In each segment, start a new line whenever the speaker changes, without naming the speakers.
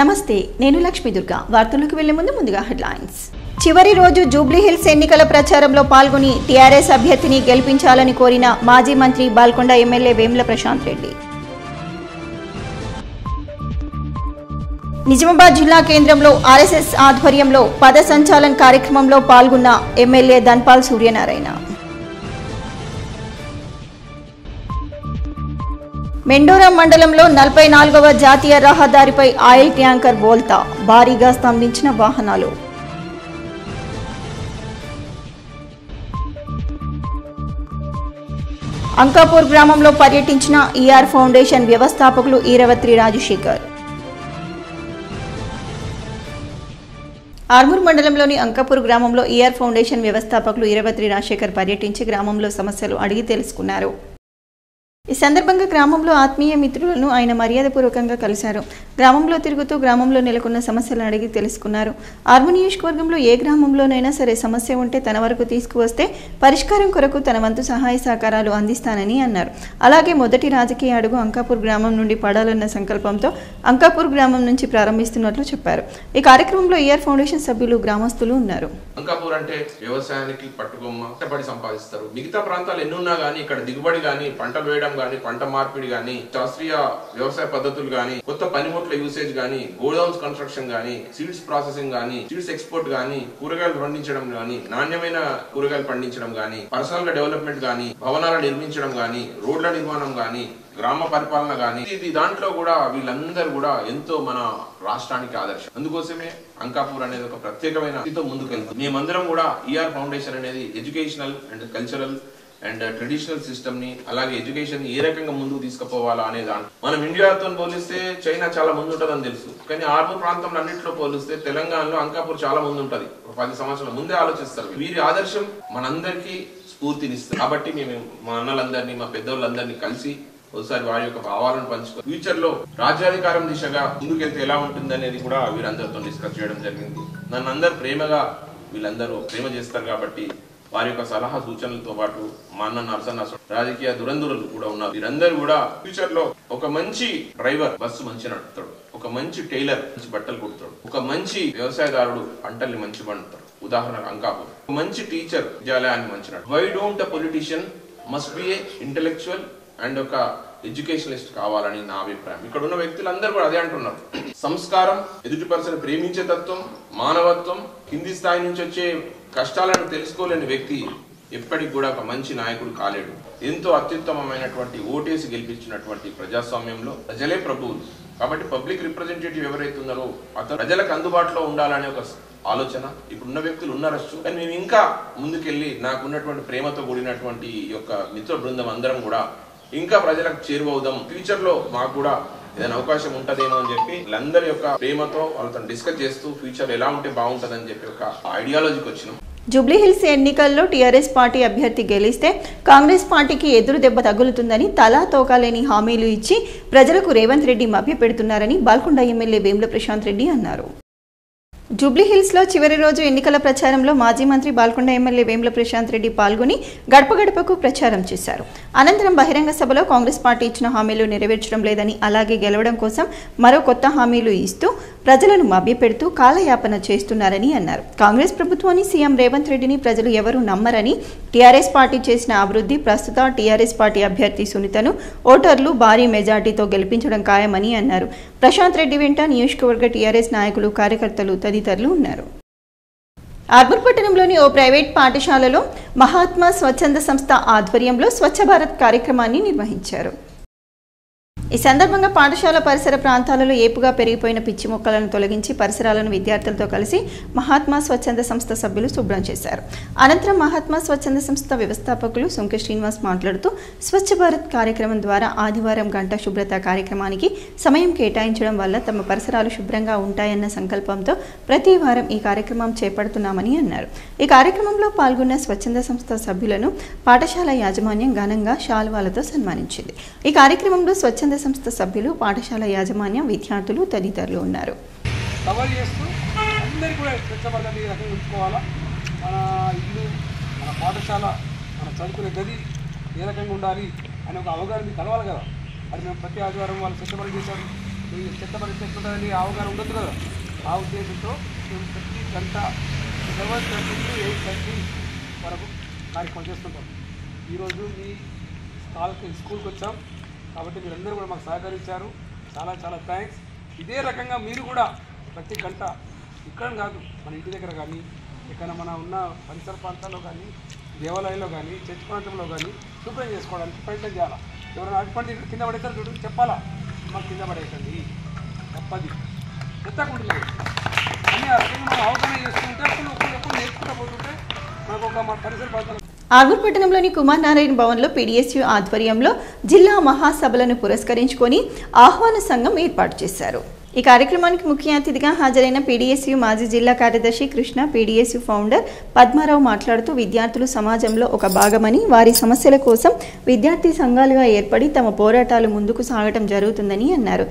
నమస్తే, నేను లక్ష్మీ దుర్గా. వార్తలకు వెళ్లే ముందుగా హెడ్లైన్స్. చివరి రోజు జూబ్లీహిల్స్ ఎన్నికల ప్రచారంలో పాల్గొని టీఆర్ఎస్ అభ్యర్థిని గెలిపించాలని కోరిన మాజీ మంత్రి బాల్కొండ ఎమ్మెల్యే వేముల ప్రశాంత్ రెడ్డి. నిజామాబాద్ జిల్లా కేంద్రంలో ఆర్ఎస్ఎస్ ఆధ్వర్యంలో పద సంచాలన్ కార్యక్రమంలో పాల్గొన్న ఎమ్మెల్యే ధన్పాల్ సూర్యనారాయణ. మెండోరా మండలంలో 44వ జాతీయ రహదారిపై ఆయిల్ ట్యాంకర్ బోల్తా, భారీగా స్తంభించిన వాహనాలు. అంకాపూర్ గ్రామంలో పర్యటించిన ఈఆర్ ఫౌండేషన్ వ్యవస్థాపకులు ఈరవత్రి రాజశేఖర్. ఆర్మూర్ మండలంలోని అంకాపూర్ గ్రామంలో ఈఆర్ ఫౌండేషన్ వ్యవస్థాపకులు ఈరవత్రి రాజశేఖర్ పర్యటించి గ్రామంలో సమస్యలు అడిగి తెలుసుకున్నారు. ఈ సందర్భంగా గ్రామంలో ఆత్మీయ మిత్రులను ఆయన మర్యాదపూర్వకంగా కలిశారు. గ్రామంలో తిరుగుతూ గ్రామంలో నెలకొన్న సమస్యలను అడిగి తెలుసుకున్నారు. ఆర్మూర్ నియోజకవర్గంలో ఏ గ్రామంలోనైనా సరే సమస్య ఉంటే తన వరకు తీసుకువస్తే పరిష్కారం కొరకు తన వంతు సహాయ సహకారాలు అందిస్తానని అన్నారు. అలాగే మొదటి రాజకీయ అడుగు అంకాపూర్ గ్రామం నుండి పడాలన్న సంకల్పంతో అంకాపూర్ గ్రామం నుంచి ప్రారంభిస్తున్నట్లు చెప్పారు. ఈ కార్యక్రమంలో ఈఆర్ ఫౌండేషన్ సభ్యులు, గ్రామస్తులు ఉన్నారు.
అంకాపూర్ అంటే వ్యవసాయానికి పట్టుకొమ్మ, కష్టపడి సంపాదిస్తారు. మిగతా ప్రాంతాలు ఎన్నున్నా గానీ ఇక్కడ దిగుబడి గానీ, పంటలు వేయడం గానీ, పంట మార్పిడి గానీ, శాస్త్రీయ వ్యవసాయ పద్ధతులు గానీ, కొత్త పనిముట్ల యూసేజ్ గానీ, గోడౌన్స్ కన్స్ట్రక్షన్ గానీ, సీడ్స్ ప్రాసెసింగ్ గానీ, సీడ్స్ ఎక్స్పోర్ట్ గానీ, కూరగాయలు పండించడం గానీ, నాణ్యమైన కూరగాయలు పండించడం గానీ, పర్సనల్ గా డెవలప్మెంట్ గానీ, భవనాలు నిర్మించడం గానీ, రోడ్ల నిర్మాణం గానీ, గ్రామ పరిపాలన గానీ, ఇది దాంట్లో కూడా వీళ్ళందరూ కూడా ఎంతో మన రాష్ట్రానికి ఆదర్శం. అందుకోసమే అంకాపూర్ అనేది ఒక ప్రత్యేకమైన స్థితితో ముందుకెళ్తుంది. మేమందరం కూడా ఈఆర్ ఫౌండేషన్ అనేది educational and cultural and traditional system ని, అలాగే ఎడ్యుకేషన్ ఏ రకంగా ముందుకు తీసుకుపోవాలా అనే దాంట్లో మనం ఇండియాతో పోలిస్తే చైనా చాలా ముందు ఉంటుందని తెలుసు. కానీ ఆర్మూర్ ప్రాంతంలో అన్నింటిలో పోలిస్తే తెలంగాణలో అంకాపూర్ చాలా ముందు ఉంటది. 10 సంవత్సరాల ముందే ఆలోచిస్తారు. వీరి ఆదర్శం మనందరికీ స్ఫూర్తినిస్తుంది. కాబట్టి మేము మా అన్నలందరినీ, మా పెద్దోళ్ళందరినీ కలిసి ఒకసారి వారి యొక్క భావాలను పంచుకో ఫ్యూచర్ లో రాజ్యాధికారం దిశగా ముందుకెళ్తే ఎలా ఉంటుంది అనేది కూడా వీరందరితో డిస్కస్ చేయడం జరిగింది. నన్ను అందరు ప్రేమగా వీళ్ళందరూ ప్రేమ చేస్తారు కాబట్టి వారి యొక్క సలహా సూచనలతో పాటు మా అన్న నరసన్న రాజకీయ దురంధరులు కూడా ఉన్నారు. వీరందరూ కూడా ఫ్యూచర్ లో ఒక మంచి డ్రైవర్ బస్సు మంచి నడుపుతాడు, ఒక మంచి టైలర్ మంచి బట్టలు కుడతాడు, ఒక మంచి వ్యవసాయదారుడు పంటల్ని మంచి పండుతాడు. ఉదాహరణకు అంకాపూర్ ఒక మంచి టీచర్ విద్యాలయాన్ని మంచి నడు. Why don't a politician must be a intellectual and ఒక ఎడ్యుకేషనలిస్ట్ కావాలని నా అభిప్రాయం. ఇక్కడ ఉన్న వ్యక్తులందరూ కూడా అదే అంటున్నారు. సంస్కారం, ఎదుటి పర్సన్ ప్రేమించే తత్వం, మానవత్వం, కింది స్థాయి నుంచి వచ్చే కష్టాలను తెలుసుకోలేని వ్యక్తి ఎప్పటికి కూడా ఒక మంచి నాయకుడు కాలేడు. ఎంతో అత్యుత్తమమైనటువంటి ఓటేసి గెలిపించినటువంటి ప్రజాస్వామ్యంలో ప్రజలే ప్రభువులు. కాబట్టి పబ్లిక్ రిప్రజెంటేటివ్ ఎవరైతే ఉన్నారో అతను ప్రజలకు అందుబాటులో ఉండాలనే ఒక ఆలోచన ఇప్పుడున్న వ్యక్తులు ఉన్నారచ్చు. కానీ మేము ఇంకా ముందుకెళ్ళి నాకున్నటువంటి ప్రేమతో కూడినటువంటి ఈ యొక్క మిత్ర బృందం అందరం కూడా ఇంకా ప్రజలకు చేరువవుదాం. ఫ్యూచర్ లో మాకు కూడా ఏదైనా అవకాశం ఉంటదేమో అని చెప్పి వీళ్ళందరి యొక్క ప్రేమతో వాళ్ళతో డిస్కస్ చేస్తూ ఫ్యూచర్ ఎలా ఉంటే బాగుంటదని చెప్పి ఒక ఐడియాలజీకి వచ్చినాం.
జూబ్లీహిల్స్ ఎన్నికల్లో టీఆర్ఎస్ పార్టీ అభ్యర్థి గెలిస్తే కాంగ్రెస్ పార్టీకి ఎదురు దెబ్బ తగులుతుందని తలా తోకాలేని హామీలు ఇచ్చి ప్రజలకు రేవంత్ రెడ్డి మభ్యపెడుతున్నారని బాల్కొండ ఎమ్మెల్యే వేముల ప్రశాంత్ రెడ్డి అన్నారు. జూబ్లీహిల్స్లో చివరి రోజు ఎన్నికల ప్రచారంలో మాజీ మంత్రి బాల్కొండ ఎమ్మెల్యే వేముల ప్రశాంత్ రెడ్డి పాల్గొని గడప గడపకు ప్రచారం చేశారు. అనంతరం బహిరంగ సభలో కాంగ్రెస్ పార్టీ ఇచ్చిన హామీలు నెరవేర్చడం లేదని, అలాగే గెలవడం కోసం మరో కొత్త హామీలు ఇస్తూ ప్రజలను మభ్యపెడుతూ కాలయాపన చేస్తున్నారని అన్నారు. కాంగ్రెస్ ప్రభుత్వాన్ని, సీఎం రేవంత్ రెడ్డిని ప్రజలు ఎవరూ నమ్మరని, టీఆర్ఎస్ పార్టీ చేసిన అభివృద్ధి, ప్రస్తుత టీఆర్ఎస్ పార్టీ అభ్యర్థి సునీతను ఓటర్లు భారీ మెజార్టీతో గెలిపించడం ఖాయమని అన్నారు. ప్రశాంత్ రెడ్డి వెంట నియోజకవర్గ టీఆర్ఎస్ నాయకులు, కార్యకర్తలు తదితరులు ఉన్నారు. ఆర్మూర్ పట్టణంలోని ఓ ప్రైవేట్ పాఠశాలలో మహాత్మా స్వచ్ఛంద సంస్థ ఆధ్వర్యంలో స్వచ్ఛ భారత్ కార్యక్రమాన్ని నిర్వహించారు. ఈ సందర్భంగా పాఠశాల పరిసర ప్రాంతాలలో ఏపుగా పెరిగిపోయిన పిచ్చి మొక్కలను తొలగించి పరిసరాలను విద్యార్థులతో కలిసి మహాత్మా స్వచ్ఛంద సంస్థ సభ్యులు శుభ్రం చేశారు. అనంతరం మహాత్మా స్వచ్ఛంద సంస్థ వ్యవస్థాపకులు సుంకె శ్రీనివాస్ మాట్లాడుతూ స్వచ్ఛ భారత్ కార్యక్రమం ద్వారా ఆదివారం గంట శుభ్రత కార్యక్రమానికి సమయం కేటాయించడం వల్ల తమ పరిసరాలు శుభ్రంగా ఉంటాయన్న సంకల్పంతో ప్రతి వారం ఈ కార్యక్రమం చేపడుతున్నామని అన్నారు. ఈ కార్యక్రమంలో పాల్గొన్న స్వచ్ఛంద సంస్థ సభ్యులను పాఠశాల యాజమాన్యం ఘనంగా శాలువాలతో సన్మానించింది. ఈ కార్యక్రమంలో స్వచ్ఛంద సంస్థ సభ్యులు, పాఠశాల యాజమాన్యం, విద్యార్థులు తదితరులు ఉన్నారు.
కవర్ చేస్తూ అందరికీ కూడా స్వచ్ఛభద్రత రకంగా ఉంచుకోవాలా. మన ఇల్లు, మన పాఠశాల, మన చదువుకునే గది ఏ రకంగా ఉండాలి అనే ఒక అవగాహన కలవాలి కదా. అది మేము ప్రతి ఆదివారం వాళ్ళు స్వచ్ఛభద్రత చేశారు. చెత్త పరిస్థితి ఎట్లుంటుందని అవగాహన ఉండదు కదా. ఆ ఉద్దేశంతో మేము ప్రతి గంట 7:30 to 8:30 వరకు కార్యక్రమం చేస్తుంటాం. ఈరోజు మీ స్కూల్కి వచ్చాం కాబట్టి మీరందరూ కూడా మాకు సహకరించారు. చాలా చాలా థ్యాంక్స్. ఇదే రకంగా మీరు కూడా ప్రతి గంట ఇక్కడ కాదు, మన ఇంటి దగ్గర కానీ, ఎక్కడ మన ఉన్న పరిసర ప్రాంతాల్లో కానీ, దేవాలయంలో కానీ, చర్చ్ ప్రాంతంలో కానీ శుభ్రం చేసుకోవడానికి ప్రయత్నం చేయాలి. ఎవరైనా అటువంటి కింద పడేసారు చూడు, చెప్పాలా మాకు కింద పడేసండి తప్పది, చెత్తకుండా అని ఆ రకంగా మనం అవగాహన చేసుకుంటే ఎప్పుడు నేర్చుకుంటూ పోతుంటే మనకు ఒక మన పరిసర ప్రాంతాలు.
ఆర్మూర్ పట్టణంలోని కుమార్ నారాయణ భవన్లో పీడీఎస్యూ ఆధ్వర్యంలో జిల్లా మహాసభలను పురస్కరించుకొని ఆహ్వాన సంఘం ఏర్పాటు చేశారు. ఈ కార్యక్రమానికి ముఖ్య అతిథిగా హాజరైన పీడీఎస్యూ మాజీ జిల్లా కార్యదర్శి కృష్ణ, పీడీఎస్యూ ఫౌండర్ పద్మారావు మాట్లాడుతూ విద్యార్థులు సమాజంలో ఒక భాగమని, వారి సమస్యల కోసం విద్యార్థి సంఘాలుగా ఏర్పడి తమ పోరాటాలు ముందుకు సాగటం జరుగుతుందని అన్నారు.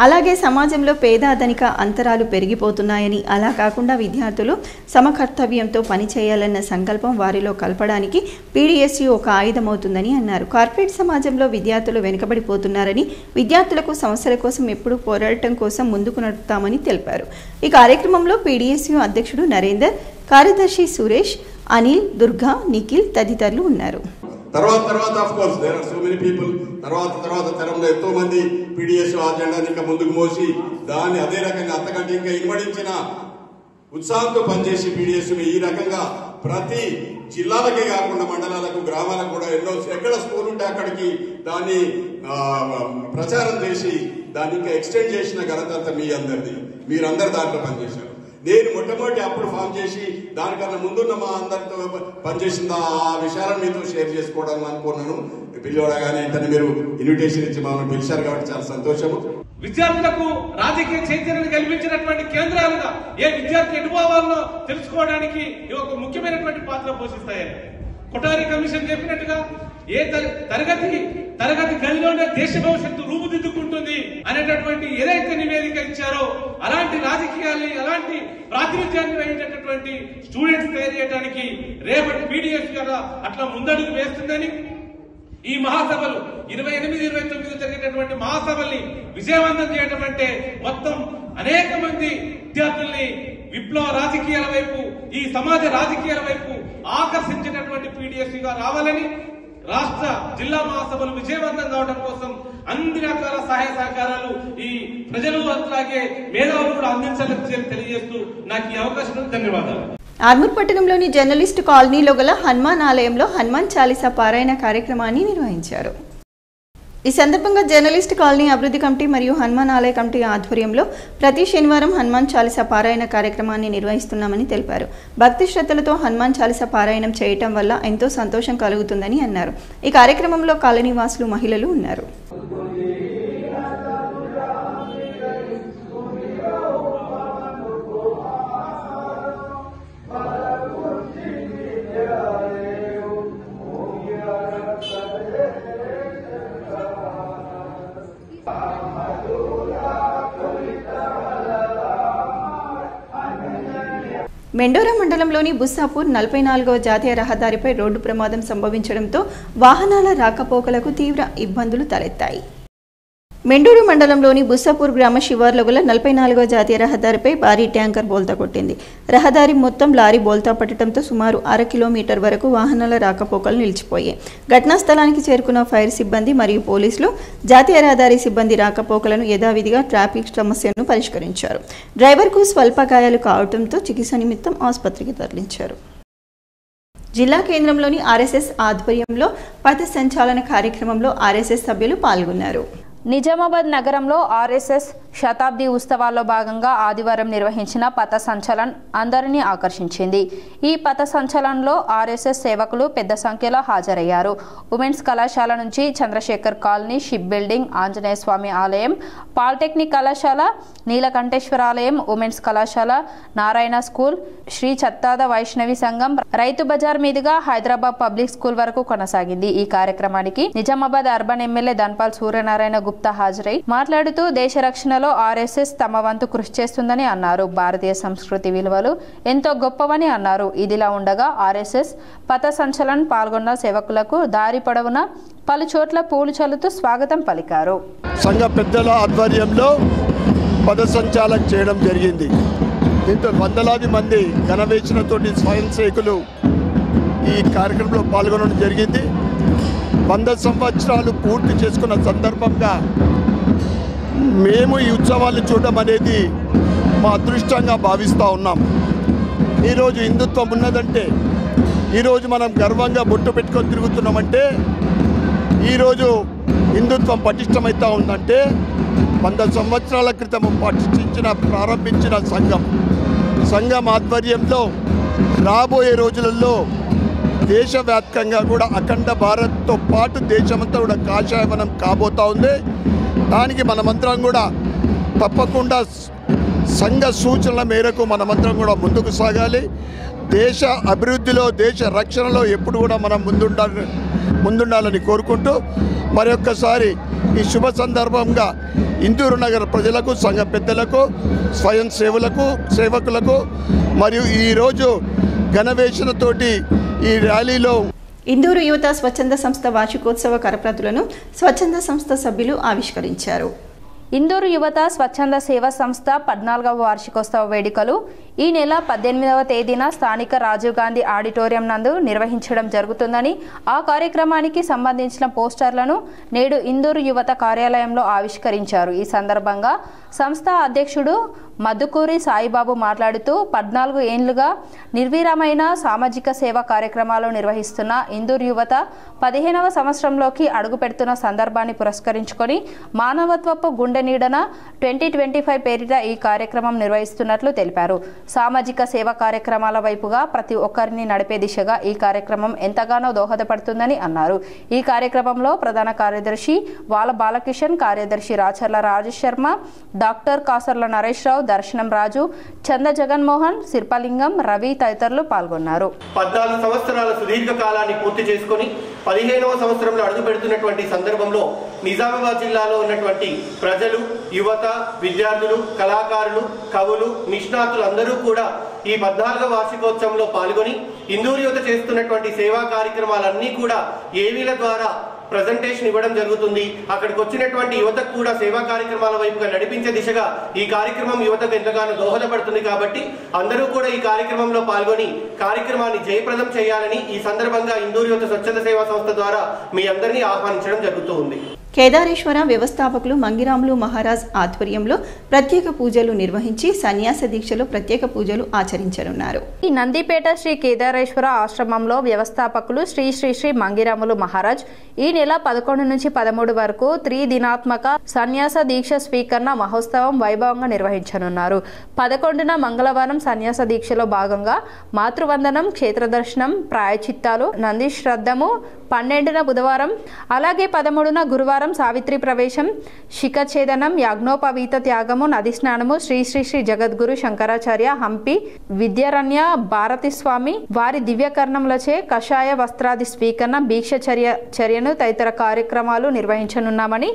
అలాగే సమాజంలో పేద ధనిక అంతరాలు పెరిగిపోతున్నాయని, అలా కాకుండా విద్యార్థులు సమకర్తవ్యంతో పనిచేయాలన్న సంకల్పం వారిలో కలపడానికి పీడీఎస్యూ ఒక ఆయుధమవుతుందని అన్నారు. కార్పొరేట్ సమాజంలో విద్యార్థులు వెనుకబడిపోతున్నారని, విద్యార్థులకు సమస్యల కోసం ఎప్పుడూ పోరాటం కోసం ముందుకు నడుపుతామని తెలిపారు. ఈ కార్యక్రమంలో పీడీఎస్యూ అధ్యక్షుడు నరేందర్, కార్యదర్శి సురేష్, అనిల్, దుర్గా, నిఖిల్ తదితరులు ఉన్నారు.
తర్వాత of course there are so many people తర్వాత తరంలో ఎంతో మంది పీడీఎస్యూ అజెండాని ఇంకా ముందుకు మోసి దాన్ని అదే రకంగా అంతకంటే ఇంకా ఇన్వడించిన ఉత్సాహంతో పనిచేసి పీడీఎస్యూ ఈ రకంగా ప్రతి జిల్లాలకే కాకుండా మండలాలకు, గ్రామాలకు కూడా ఎన్నో ఎక్కడ స్కూల్ ఉంటే అక్కడికి దాన్ని ప్రచారం చేసి దాన్ని ఇంకా ఎక్స్టెండ్ చేసిన ఘనత మీ అందరిది. మీరందరూ దాంట్లో పనిచేశారు. నేను మొట్టమొదటి అప్పుడు ఫామ్ చేసి దానికన్నా ముందున్న మా అందరితో పనిచేసిన ఆ విషయాలను మీతో షేర్ చేసుకోవడం అనుకున్నాను. పిల్లవాడగానే వెంటనే మీరు ఇన్విటేషన్ ఇచ్చి మమ్మల్ని పిలిచారు కాబట్టి చాలా సంతోషము.
విద్యార్థులకు రాజకీయ చైతన్యాన్ని కల్పించినటువంటి కేంద్రాలుగా ఏ విద్యార్థి ఎటుపోవాలో తెలుసుకోవడానికి ఒక ముఖ్యమైనటువంటి పాత్ర పోషిస్తాయని కొఠారి కమిషన్ చెప్పినట్టుగా ఏ తరగతి గదిలోనే దేశ భవిష్యత్తు రూపుదిద్దుకుంటుంది అనేటటువంటి ఏదైతే నివేదిక ఇచ్చారో అలాంటి రాజకీయాలు, అలాంటి ప్రాతినిధ్యాన్ని వహించేటటువంటి స్టూడెంట్స్ తయారు చేయడానికి రేపటి పీడీఎస్ ద్వారా అట్లా ముందడుగు వేస్తుందని, ఈ మహాసభలు 28, 29 జరిగేటటువంటి మహాసభల్ని విజయవంతం చేయడం అంటే మొత్తం అనేక మంది విద్యార్థుల్ని విప్లవ రాజకీయాల వైపు, ఈ సమాజ రాజకీయాల వైపు ఆకర్షించేటటువంటి పీడీఎస్గా రావాలని, రాష్ట్ర జిల్లా మహాసభలు విజయవంతం కావడం కోసం అన్ని రకాల సహాయ సహకారాలు ఈ ప్రజలు అలాగే మేధావులు కూడా అందించాలని తెలియజేస్తూ నాకు ఈ అవకాశం ధన్యవాదాలు.
ఆర్మూర్ పట్టణంలోని జర్నలిస్ట్ కాలనీలో గల హనుమాన్ ఆలయంలో హనుమాన్ చాలీసా పారాయణ కార్యక్రమాన్ని నిర్వహించారు. ఈ సందర్భంగా జర్నలిస్ట్ కాలనీ అభివృద్ధి కమిటీ మరియు హనుమాన్ ఆలయ కమిటీ ఆధ్వర్యంలో ప్రతి శనివారం హనుమాన్ చాలీసా పారాయణ కార్యక్రమాన్ని నిర్వహిస్తున్నామని తెలిపారు. భక్తి శ్రద్ధలతో హనుమాన్ చాలీసా పారాయణం చేయటం వల్ల ఎంతో సంతోషం కలుగుతుందని అన్నారు. ఈ కార్యక్రమంలో కాలనీ వాసులు, మహిళలు ఉన్నారు. మెండోరా మండలంలోని బుస్సాపూర్ 44వ జాతీయ రహదారిపై రోడ్డు ప్రమాదం సంభవించడంతో వాహనాల రాకపోకలకు తీవ్ర ఇబ్బందులు తలెత్తాయి. మెండూరు మండలంలోని బుస్సాపూర్ గ్రామ శివార్లో గల 44వ జాతీయ రహదారిపై భారీ ట్యాంకర్ బోల్తా కొట్టింది. రహదారి మొత్తం లారీ బోల్తా పట్టడంతో సుమారు 1/2 కిలోమీటర్ వరకు వాహనాల రాకపోకలు నిలిచిపోయాయి. ఘటనా స్థలానికి చేరుకున్న ఫైర్ సిబ్బంది మరియు పోలీసులు జాతీయ రహదారి సిబ్బంది రాకపోకలను యథావిధిగా ట్రాఫిక్ సమస్యను పరిష్కరించారు. డ్రైవర్కు స్వల్ప గాయాలు కావడంతో చికిత్స నిమిత్తం ఆసుపత్రికి తరలించారు. జిల్లా కేంద్రంలోని ఆర్ఎస్ఎస్ ఆధ్వర్యంలో పథ సంచాలన కార్యక్రమంలో ఆర్ఎస్ఎస్ సభ్యులు పాల్గొన్నారు.
నిజామాబాద్ నగరంలో ఆర్ఎస్ఎస్ శతాబ్ది ఉత్సవాల్లో భాగంగా ఆదివారం నిర్వహించిన పథ సంచలన్ అందరినీ ఆకర్షించింది. ఈ పథ సంచలనంలో ఆర్ఎస్ఎస్ సేవకులు పెద్ద సంఖ్యలో హాజరయ్యారు. ఉమెన్స్ కళాశాల నుంచి Chandrashekar colony, ship building, Anjaneya Swamy ఆలయం, పాలిటెక్నిక్ కళాశాల, నీలకంఠేశ్వర ఆలయం, ఉమెన్స్ కళాశాల, నారాయణ స్కూల్, శ్రీ చత్తాద వైష్ణవి సంఘం, రైతు బజార్ మీదుగా హైదరాబాద్ పబ్లిక్ స్కూల్ వరకు కొనసాగింది. ఈ కార్యక్రమానికి నిజామాబాద్ అర్బన్ ఎమ్మెల్యే ధన్పాల్ సూర్యనారాయణ గుప్తా గుప్తా హాజరై మాట్లాడుతూ దేశ రక్షణలో ఆర్ఎస్ఎస్ తమ వంతు కృషి చేస్తుందని అన్నారు. భారతీయ సంస్కృతి విలువలు ఎంతో గొప్పవని అన్నారు. ఇదిలా ఉండగా ఆర్ఎస్ఎస్ పథ సంచలన్ పాల్గొన్న సేవకులకు దారి పొడవున పలు చోట్ల పూలు చల్లుతూ స్వాగతం పలికారు.
సంఘ పెద్దల ఆధ్వర్యంలో పథ సంచాలన చేయడం జరిగింది. దీంతో వందలాది మంది ఘనవేచనతోటి స్వయం సేవకులు ఈ కార్యక్రమంలో పాల్గొనడం జరిగింది. 100 సంవత్సరాలు పూర్తి చేసుకున్న సందర్భంగా మేము ఈ ఉత్సవాలు చూడడం అనేది మా అదృష్టంగా భావిస్తూ ఉన్నాం. ఈరోజు హిందుత్వం ఉన్నదంటే, ఈరోజు మనం గర్వంగా బొట్టు పెట్టుకొని తిరుగుతున్నామంటే, ఈరోజు హిందుత్వం పటిష్టమవుతూ ఉందంటే 100 సంవత్సరాల క్రితం ప్రారంభించిన సంఘం ఆధ్వర్యంలో రాబోయే రోజులలో దేశవ్యాప్తంగా కూడా అఖండ భారత్తో పాటు దేశమంతా కూడా కాషాయవనం కాబోతూ ఉంది. దానికి మనమందరం కూడా తప్పకుండా సంఘ సూచనల మేరకు మనమందరం కూడా ముందుకు సాగాలి. దేశ అభివృద్ధిలో, దేశ రక్షణలో ఎప్పుడు కూడా మనం ముందుండాలని కోరుకుంటూ మరొక్కసారి ఈ శుభ సందర్భంగా ఇందూరు నగర ప్రజలకు, సంఘ పెద్దలకు, స్వయం సేవకులకు మరియు ఈరోజు ఘనవేషణతోటి ఈ ర్యాలీలో
ఇందూరు యువత స్వచ్ఛంద సంస్థ వార్షికోత్సవ కరపత్రాలను స్వచ్ఛంద సంస్థ సభ్యులు ఆవిష్కరించారు.
ఇందూరు యువత స్వచ్ఛంద సేవా సంస్థ 14వ వార్షికోత్సవ వేడుకలు ఈ నెల 18వ తేదీన స్థానిక రాజీవ్ గాంధీ ఆడిటోరియం నందు నిర్వహించడం జరుగుతుందని, ఆ కార్యక్రమానికి సంబంధించిన పోస్టర్లను నేడు ఇందూరు యువత కార్యాలయంలో ఆవిష్కరించారు. ఈ సందర్భంగా సంస్థ అధ్యక్షుడు మధుకూరి సాయిబాబు మాట్లాడుతూ 14 ఏళ్లుగా నిర్విరామైన సామాజిక సేవా కార్యక్రమాలు నిర్వహిస్తున్న ఇందూరు యువత 15వ సంవత్సరంలోకి అడుగుపెడుతున్న సందర్భాన్ని పురస్కరించుకొని మానవత్వపు గుండె నీడన 2025 పేరిట ఈ కార్యక్రమం నిర్వహిస్తున్నట్లు తెలిపారు. సామాజిక సేవా కార్యక్రమాల వైపుగా ప్రతి ఒక్కరిని నడిపే దిశగా ఈ కార్యక్రమం ఎంతగానో దోహదపడుతుందని అన్నారు. ఈ కార్యక్రమంలో ప్రధాన కార్యదర్శి వాల బాలకిషన్, కార్యదర్శి రాచర్ల రాజశర్మ, డాక్టర్ కాసర్ల నరేష్ రావు, దర్శనం రాజు, చంద జగన్మోహన్, శిల్పలింగం, రవి తదితరులు పాల్గొన్నారు.
14 సంవత్సరాల సుదీర్ఘ కాలాన్ని పూర్తి చేసుకుని 15వ సంవత్సరంలో అడుగు పెడుతున్నటువంటి సందర్భంలో నిజామాబాద్ జిల్లాలో ఉన్నటువంటి ప్రజలు, యువత, విద్యార్థులు, కళాకారులు, కవులు, నిష్ణాతులు అందరూ కూడా ఈ 14వ వార్షికోత్సవంలో పాల్గొని ఇందూరు యువత చేస్తున్నటువంటి సేవా కార్యక్రమాలన్నీ కూడా ఏవీల ద్వారా ప్రజెంటేషన్ ఇవ్వడం జరుగుతుంది. అక్కడికి వచ్చినటువంటి యువతకు కూడా సేవా కార్యక్రమాల వైపుగా నడిపించే దిశగా ఈ కార్యక్రమం యువతకు ఎంతగానో దోహదపడుతుంది. కాబట్టి అందరూ కూడా ఈ కార్యక్రమంలో పాల్గొని కార్యక్రమాన్ని జయప్రదం చేయాలని ఈ సందర్భంగా ఇందూరు యువత స్వచ్ఛంద సేవా సంస్థ ద్వారా మీ అందరినీ ఆహ్వానించడం జరుగుతూ ఉంది.
కేదారేశ్వర వ్యవస్థాపకులు మంగిరాములు మహారాజ్ ఆధ్వర్యంలో ప్రత్యేక పూజలు నిర్వహించి సన్యాస దీక్షలో ప్రత్యేక పూజలు ఆచరించనున్నారు.
ఈ నందిపేట శ్రీ కేదారేశ్వర ఆశ్రమంలో వ్యవస్థాపకులు శ్రీ శ్రీ శ్రీ మంగిరాములు మహారాజ్ ఈ నెల 11 నుంచి 13 వరకు త్రిదినాత్మక సన్యాస దీక్ష స్వీకరణ మహోత్సవం వైభవంగా నిర్వహించనున్నారు. 11న మంగళవారం సన్యాస దీక్షలో భాగంగా మాతృవందనం, క్షేత్ర దర్శనం, ప్రాయచిత్తాలు, నంది శ్రద్ధము, 12న బుధవారం, అలాగే 13న గురువారం సావిత్రి ప్రవేశం, శిఖఛేదనం, యాజ్ఞోపవీత త్యాగము, నది స్నానము, శ్రీ శ్రీ శ్రీ జగద్గురు శంకరాచార్య హంపి విద్యారణ్య భారతి స్వామి వారి దివ్యకర్ణములచే కషాయ వస్త్రాది స్వీకరణ, భీక్ష చర్యను తదితర కార్యక్రమాలు నిర్వహించనున్నామని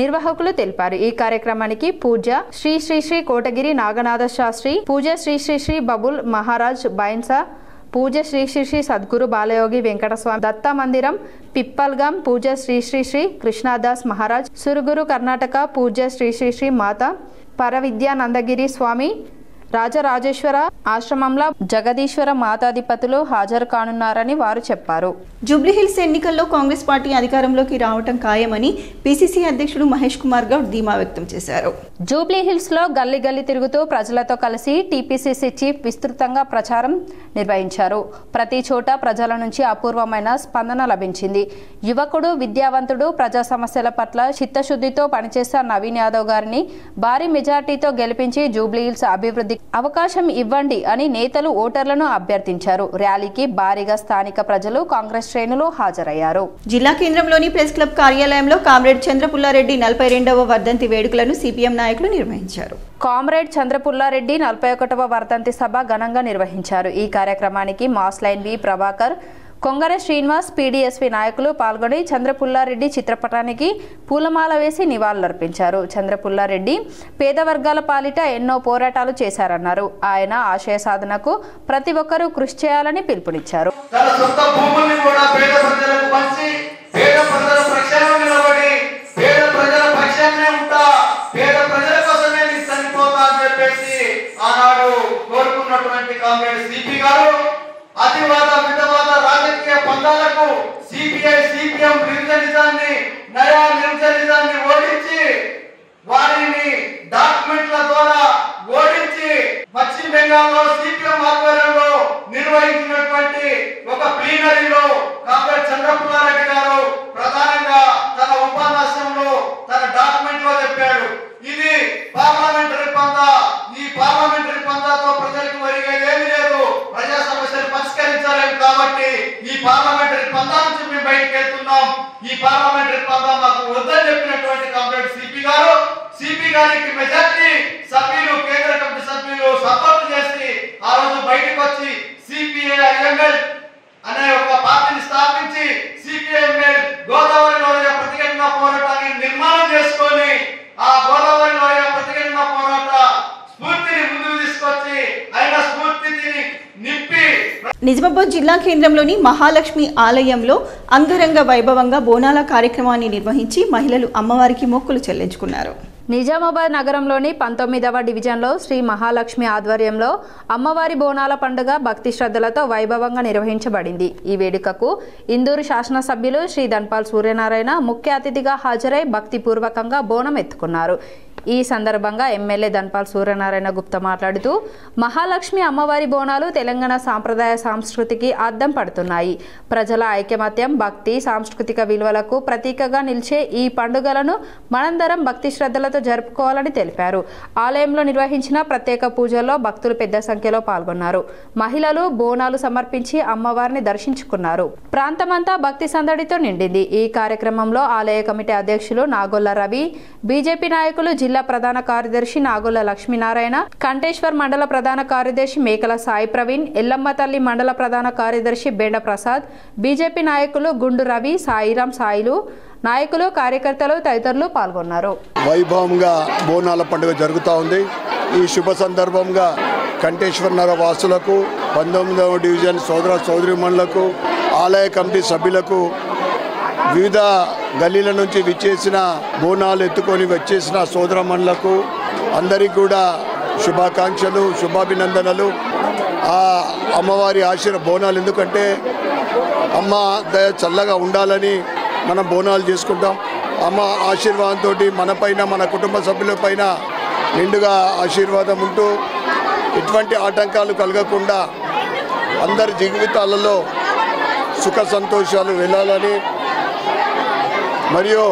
నిర్వాహకులు తెలిపారు. ఈ కార్యక్రమానికి పూజ శ్రీ శ్రీ శ్రీ కోటగిరి నాగనాథ శాస్త్రి, పూజ శ్రీ శ్రీ శ్రీ బబుల్ మహారాజ్ బైన్సా, పూజ శ్రీ శ్రీ శ్రీ సద్గురు బాలయోగి వెంకటస్వామి దత్త మందిరం పిప్పల్గాం, పూజ శ్రీ శ్రీ శ్రీ కృష్ణదాస్ మహారాజ్ సురుగురు కర్ణాటక, పూజ శ్రీ శ్రీ శ్రీ మాత పరవిద్యానందగిరి స్వామి రాజరాజేశ్వర ఆశ్రమంలో జగదీశ్వర మాతాధిపతులు హాజరు కానున్నారని వారు చెప్పారు.
జూబ్లీహిల్స్ ఎన్నికల్లో కాంగ్రెస్ పార్టీ అధికారంలోకి రావటం ఖాయమని పిసిసి అధ్యక్షుడు మహేష్ కుమార్ గౌడ్ ధీమా వ్యక్తం చేశారు.
జూబ్లీహిల్స్ లో గల్లీ గల్లీ తిరుగుతూ ప్రజలతో కలిసి టీపీసీసీ చీఫ్ విస్తృతంగా ప్రచారం నిర్వహించారు. ప్రతి చోట ప్రజల నుంచి అపూర్వమైన స్పందన లభించింది. యువకుడు, విద్యావంతుడు, ప్రజా సమస్యల పట్ల చిత్తశుద్ధితో పనిచేస్తున్న నవీన్ యాదవ్ గారిని భారీ మెజార్టీతో గెలిపించి జూబ్లీహిల్స్ అభివృద్ధి అవకాశం ఇవ్వండి అని నేతలు ఓటర్లను అభ్యర్థించారు. ర్యాలీకి భారీగా స్థానిక ప్రజలు, కాంగ్రెస్ శ్రేణులు హాజరయ్యారు.
జిల్లా కేంద్రంలోని ప్రెస్ క్లబ్ కార్యాలయంలో కామ్రేడ్ చంద్రపుల్లారెడ్డి 42వ వర్ధంతి వేడుకలను సిపిఎం నాయకులు నిర్వహించారు.
కామ్రేడ్ చంద్రపుల్లారెడ్డి 41వ వర్ధంతి సభ ఘనంగా నిర్వహించారు. ఈ కార్యక్రమానికి మాస్ లైన్ వి ప్రభాకర్, కొంగర శ్రీనివాస్ పీడీఎస్వీ నాయకులు పాల్గొని చంద్రపుల్లారెడ్డి చిత్రపటానికి పూలమాల వేసి నివాళులర్పించారు. చంద్రపుల్లారెడ్డి పేద వర్గాల పాలిట ఎన్నో పోరాటాలు చేశారన్నారు. ఆయన ఆశయ సాధనకు ప్రతి ఒక్కరూ కృషి చేయాలని పిలుపునిచ్చారు.
అతివాద మితవాద రాజకీయ పందాలకు సిపిఐ సిపిఎం రివిజనిజాన్ని నయా నిర్జనిజాన్ని ఓడించి వారిని డాక్యుమెంట్ల ద్వారా ఓడించి పశ్చిమ బెంగాల్లో సిపిఎం ఆధ్వర్యంలో నిర్వహించినటువంటి ఒక ప్లీనరీలో కామ్రేడ్ చంద్రపుల్లారెడ్డి గారు ప్రధానంగా తన ఉపన్యాసంలో తన డాక్యుమెంట్ లో చెప్పాడు, ఇది పార్లమెంటరీ పందా, ఈ పార్లమెంటరీ పందాతో ప్రజలకు ఒరిగేదేమీ లేదు, ప్రజా సమస్యలు పరిష్కరించలేము, కాబట్టి ఈ పార్లమెంటరీ పందా నుంచి మేము బయటకు వెళ్తున్నాం, ఈ పార్లమెంటరీ పందా మాకు వద్దని చెప్పినటువంటి కామ్రేడ్ సిపి గారికి మెజార్టీ సభ్యులు కేంద్ర కమిటీ సభ్యులు సపోర్ట్ చేసి ఆ రోజు బయటకు వచ్చి సిపిఐఎంఎల్ అనే ఒక పార్టీని స్థాపించి సిపిఐఎంఎల్ గోదావరి లోయ ప్రతిఘటన పోరాటాన్ని నిర్మాణం చేసుకొని ఆ గోదావరి లోయ ప్రతిఘటన పోరాట స్ఫూర్తిని ముందుకు తీసుకొచ్చి ఆయన స్ఫూర్తిని నింపి
నిజామాబాద్ జిల్లా కేంద్రంలోని మహాలక్ష్మి ఆలయంలో అంగరంగ వైభవంగా బోనాల కార్యక్రమాన్ని నిర్వహించి మహిళలు అమ్మవారికి మొక్కులు చెల్లించుకున్నారు.
నిజామాబాద్ నగరంలోని 19వ డివిజన్లో శ్రీ మహాలక్ష్మి ఆధ్వర్యంలో అమ్మవారి బోనాల పండుగ భక్తి శ్రద్ధలతో వైభవంగా నిర్వహించబడింది. ఈ వేడుకకు ఇందూరు శాసనసభ్యులు శ్రీ ధన్పాల్ సూర్యనారాయణ ముఖ్య అతిథిగా హాజరై భక్తిపూర్వకంగా బోనం ఎత్తుకున్నారు. ఈ సందర్భంగా ఎమ్మెల్యే ధన్పాల్ సూర్యనారాయణ గుప్తా మాట్లాడుతూ మహాలక్ష్మి అమ్మవారి బోనాలు తెలంగాణ సాంప్రదాయ సంస్కృతికి అద్దం పడుతున్నాయి. ప్రజల ఐకమత్యం, భక్తి, సాంస్కృతిక విలువలకు ప్రతీకగా నిలిచే ఈ పండుగలను మనందరం భక్తి శ్రద్ధలతో జరుపుకోవాలని తెలిపారు. ఆలయంలో నిర్వహించిన ప్రత్యేక పూజల్లో భక్తులు పెద్ద సంఖ్యలో పాల్గొన్నారు. మహిళలు బోనాలు సమర్పించి అమ్మవారిని దర్శించుకున్నారు. ప్రాంతమంతా భక్తి సందడితో నిండింది. ఈ కార్యక్రమంలో ఆలయ కమిటీ అధ్యక్షులు నాగొల్ల రవి, బీజేపీ నాయకులు జిల్లా ప్రధాన కార్యదర్శి నాగొల్ల లక్ష్మీనారాయణ, కంటేశ్వర్ మండల ప్రధాన కార్యదర్శి మేకల సాయి ప్రవీణ్, ఎల్లమ్మ తల్లి మండల ప్రధాన కార్యదర్శి బేండ ప్రసాద్, బీజేపీ నాయకులు గుండు రవి, సాయిరాం సాయిలు, నాయకులు, కార్యకర్తలు తదితరులు పాల్గొన్నారు.
వైభవంగా బోనాల పండుగ జరుగుతూ ఉంది. ఈ శుభ సందర్భంగా కంటేశ్వర్ నగర వాసులకు, 19వ డివిజన్ సోదర సోదరీమణులకు, ఆలయ కమిటీ సభ్యులకు, వివిధ గల్లీల నుంచి విచ్చేసిన బోనాలు ఎత్తుకొని వచ్చేసిన సోదరమణులకు అందరికీ కూడా శుభాకాంక్షలు, శుభాభినందనలు. ఆ అమ్మవారి బోనాలు ఎందుకంటే అమ్మ దయ చల్లగా ఉండాలని మనం బోనాలు చేసుకుంటాం. అమ్మ ఆశీర్వాదంతో మనపైన, మన కుటుంబ సభ్యులపైన నిండుగా ఆశీర్వాదం ఉంటూ ఎటువంటి ఆటంకాలు కలగకుండా అందరి జీవితాలలో సుఖ సంతోషాలు వెళ్ళాలని, మరియు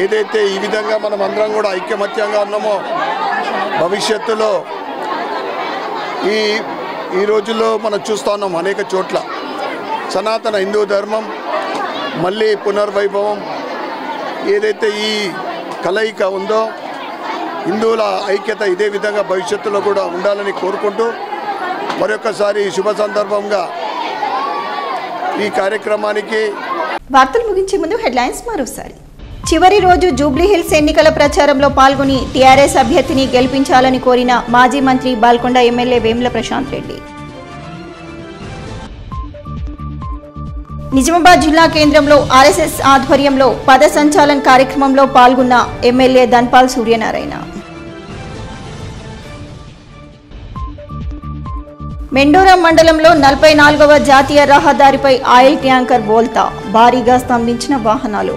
ఏదైతే ఈ విధంగా మనం అందరం కూడా ఐకమత్యంగా ఉన్నామో భవిష్యత్తులో ఈ రోజుల్లో మనం చూస్తూ ఉన్నాం అనేక చోట్ల సనాతన హిందూ ధర్మం మళ్ళీ పునర్వైభవం, ఏదైతే ఈ కలయిక ఉందో హిందువుల ఐక్యత ఇదే విధంగా భవిష్యత్తులో కూడా ఉండాలని కోరుకుంటూ మరొకసారి శుభ సందర్భంగా ఈ కార్యక్రమానికి
వార్తలు ముగించే ముందు హెడ్లైన్స్ మరోసారి. చివరి రోజు జూబ్లీహిల్స్ ఎన్నికల ప్రచారంలో పాల్గొని టీఆర్ఎస్ అభ్యర్థిని గెలిపించాలని కోరిన మాజీ మంత్రి బాల్కొండ ఎమ్మెల్యే వేముల ప్రశాంత్ రెడ్డి. నిజామాబాద్ జిల్లా కేంద్రంలో ఆర్ఎస్ఎస్ ఆధ్వర్యంలో పద సంచాలన్ కార్యక్రమంలో పాల్గొన్న ఎమ్మెల్యే ధన్పాల్ సూర్యనారాయణ. మెండోరా మండలంలో 44వ జాతీయ రహదారిపై ఆయిల్ ట్యాంకర్ బోల్తా, భారీగా స్తంభించిన వాహనాలు.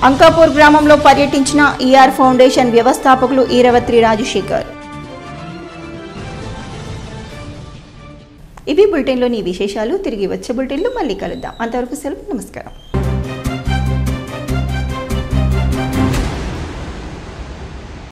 అంకాపూర్ గ్రామంలో పర్యటించిన ఈఆర్ ఫౌండేషన్ వ్యవస్థాపకులు ఈరవత్రి రాజశేఖర్. ఇవి బులెటిన్లోని విశేషాలు. తిరిగి వచ్చే బులెటిన్లో మళ్ళీ కలుద్దాం. అంతవరకు సెలవు. నమస్కారం.